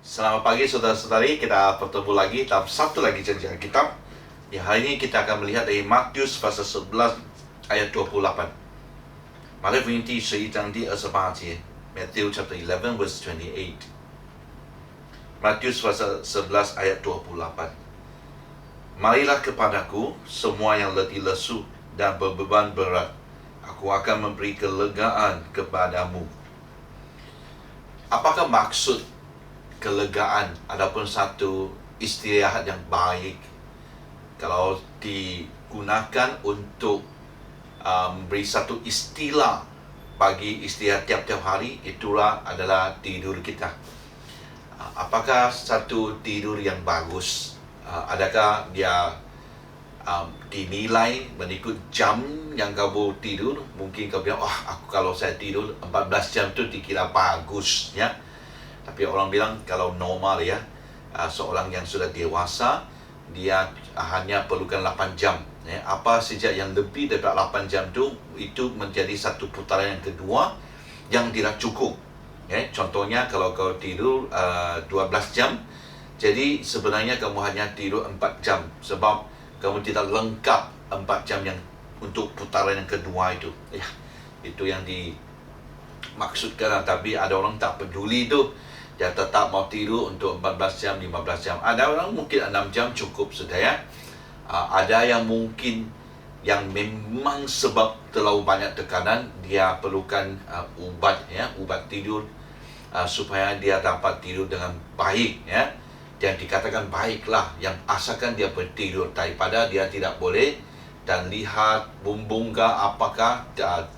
Selamat pagi saudara-saudari, kita bertemu lagi dalam satu lagi janji Alkitab. Hari ini kita akan melihat dari Matius pasal 11 ayat 28. 马太福音第11章第28节 Matthew chapter 11 verse 28. Matius pasal 11 ayat 28. Marilah kepadaku semua yang letih lesu dan berbeban berat, aku akan memberi kelegaan kepadamu. Apakah maksud kelegaan ataupun satu istirahat yang baik kalau digunakan untuk beri satu istilah bagi istirahat tiap-tiap hari? Itulah adalah tidur kita. Apakah satu tidur yang bagus? Adakah dia dinilai mengikut jam yang kamu tidur? Mungkin kau bilang, aku kalau saya tidur 14 jam tu dikira bagus, ya. Tapi orang bilang kalau normal, ya, seorang yang sudah dewasa, dia hanya perlukan 8 jam. Ya. Apa saja yang lebih daripada 8 jam itu menjadi satu putaran yang kedua yang tidak cukup. Ya. Contohnya kalau kau tidur 12 jam, jadi sebenarnya kamu hanya tidur 4 jam. Sebab kamu tidak lengkap 4 jam yang untuk putaran yang kedua itu. Ya, itu yang dimaksudkan. Tapi ada orang tak peduli itu. Dia tetap mau tidur untuk 14 jam, 15 jam. Ada orang mungkin 6 jam cukup sudah, ya. Ada yang mungkin yang memang sebab terlalu banyak tekanan, dia perlukan ubat, ya, ubat tidur supaya dia dapat tidur dengan baik, ya. Dan dikatakan baiklah yang asalkan dia bertidur, daripada dia tidak boleh dan lihat bumbung apakah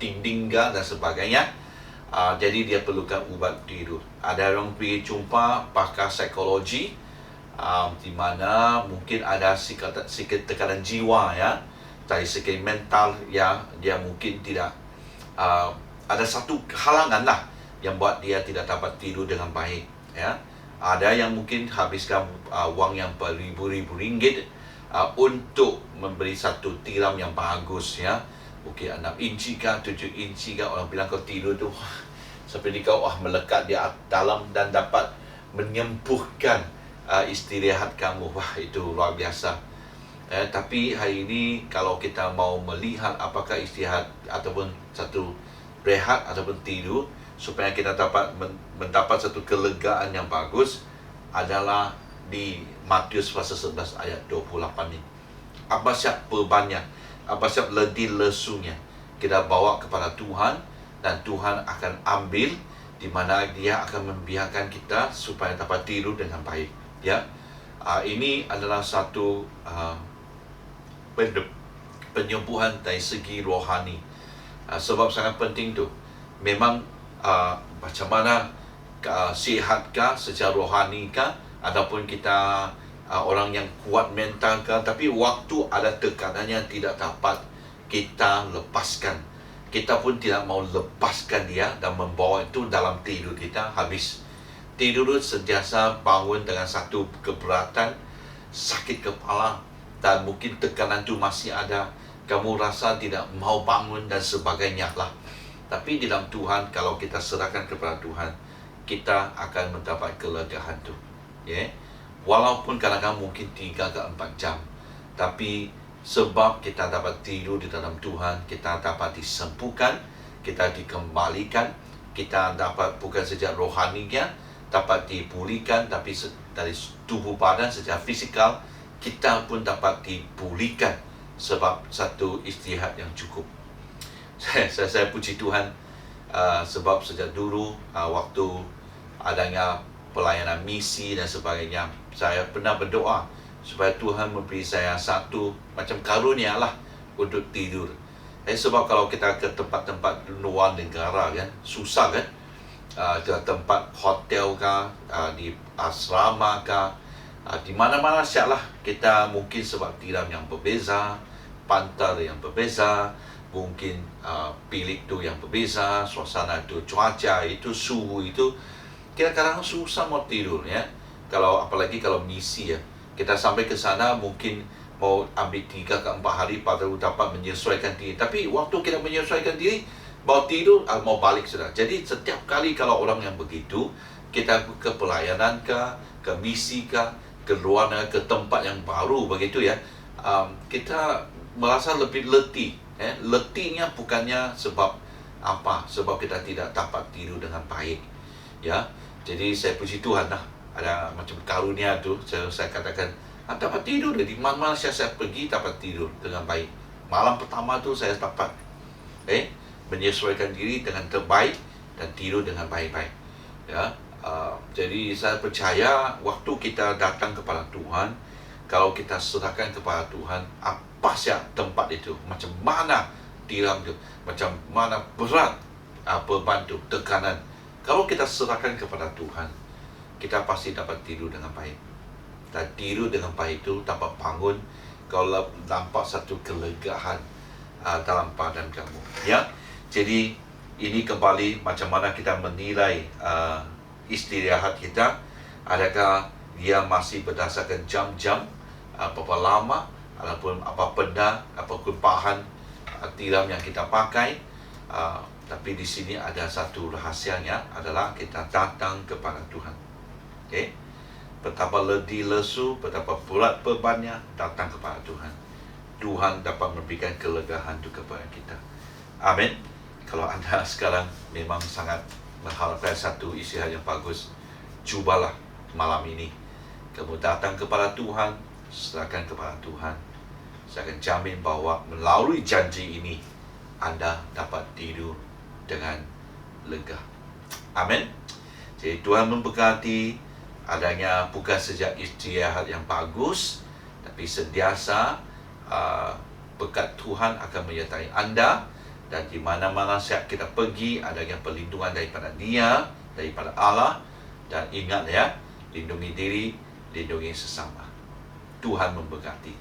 dinding dan sebagainya. Jadi dia perlukan ubat tidur. Ada orang pergi jumpa pakar psikologi, di mana mungkin ada sikit tekanan jiwa, ya, dari segi mental, ya, dia mungkin tidak ada satu halangan lah yang buat dia tidak dapat tidur dengan baik, ya. Ada yang mungkin habiskan wang yang beribu-ribu ringgit untuk memberi satu tiram yang bagus, ya. Mungkin 6 inci kah, 7 inci kah. Orang bilang kau tidur tu seperti kau melekat di dalam dan dapat menyembuhkan istirahat kamu. Wah, itu luar biasa. Tapi hari ini kalau kita mau melihat apakah istirahat ataupun satu rehat ataupun tidur supaya kita dapat mendapat satu kelegaan yang bagus, adalah di Matius pasal 11 ayat 28 ni. Apa siap bebannya, apa siap letih lesunya, kita bawa kepada Tuhan, dan Tuhan akan ambil, di mana dia akan membiarkan kita supaya dapat tidur dengan baik, ya. Ini adalah satu penyembuhan dari segi rohani. Sebab sangat penting tu. Memang macam mana sihatkah secara rohani kah, ataupun kita orang yang kuat mental kah, tapi waktu ada tekanan yang tidak dapat kita lepaskan, kita pun tidak mau lepaskan dia dan membawa itu dalam tidur kita. Habis tidur sentiasa bangun dengan satu keberatan, sakit kepala, dan mungkin tekanan itu masih ada, kamu rasa tidak mau bangun dan sebagainya lah. Tapi di dalam Tuhan, kalau kita serahkan kepada Tuhan, kita akan mendapat kelegaan tu, ya. Walaupun kadang-kadang mungkin 3 ke 4 jam, tapi sebab kita dapat tidur di dalam Tuhan, kita dapat disembuhkan, kita dikembalikan, kita dapat bukan saja rohaninya dapat dipulihkan, tapi dari tubuh badan secara fisikal kita pun dapat dipulihkan sebab satu istirahat yang cukup. Saya puji Tuhan, sebab sejak dulu waktu adanya pelayanan misi dan sebagainya, saya pernah berdoa supaya Tuhan memberi saya satu macam karunia lah untuk tidur. Sebab kalau kita ke tempat-tempat luar negara, kan, susah, kan, ke tempat hotel kah, di asrama kah, di mana-mana siaplah kita mungkin sebab tiram yang berbeza, pantar yang berbeza, mungkin bilik tu yang berbeza, suasana tu, cuaca itu, suhu itu, kita kadang susah mau tidur, ya. Kalau apalagi kalau misi, ya, kita sampai ke sana mungkin mau ambil 3 ke 4 hari baru dapat menyesuaikan diri. Tapi waktu kita menyesuaikan diri, mau tidur, mau balik sudah. Jadi setiap kali kalau orang yang begitu, kita ke pelayanan kah, ke misi kah, ke luar negara, ke tempat yang baru begitu ya, kita merasa lebih letih. Letihnya bukannya sebab apa? Sebab kita tidak dapat tidur dengan baik. Ya, jadi saya puji Tuhan lah, ada macam karunia tu, saya katakan, dapat tidur di mana-mana saya pergi dapat tidur dengan baik. Malam pertama tu saya dapat menyesuaikan diri dengan terbaik dan tidur dengan baik-baik. Ya, jadi saya percaya waktu kita datang kepada Tuhan, kalau kita serahkan kepada Tuhan, apa saja tempat itu, macam mana tiram itu, macam mana berat beban itu, tekanan, kalau kita serahkan kepada Tuhan, kita pasti dapat tidur dengan baik. Dan tidur dengan baik itu dapat bangun kalau nampak satu kelegaan dalam badan kamu. Ya, jadi ini kembali macam mana kita menilai istirahat kita. Adakah dia masih berdasarkan jam-jam, berapa lama, ataupun apa benda, apapun bahan tiram yang kita pakai. Tapi di sini ada satu rahasianya, adalah kita datang kepada Tuhan. Okay? Betapa letih lesu, betapa berat bebannya, datang kepada Tuhan. Tuhan dapat memberikan kelegaan itu kepada kita. Amin. Kalau anda sekarang memang sangat mengharapkan satu istirahat yang bagus, cubalah malam ini kamu datang kepada Tuhan, serahkan kepada Tuhan. Saya akan jamin bahawa melalui janji ini, anda dapat tidur dengan lega. Amin. Jadi Tuhan memberkati. Adanya bukan saja istirahat yang bagus, tapi sentiasa berkat Tuhan akan menyertai anda. Dan di mana-mana saat kita pergi, adanya perlindungan daripada Dia, daripada Allah. Dan ingat ya, lindungi diri, lindungi sesama. Tuhan memberkati.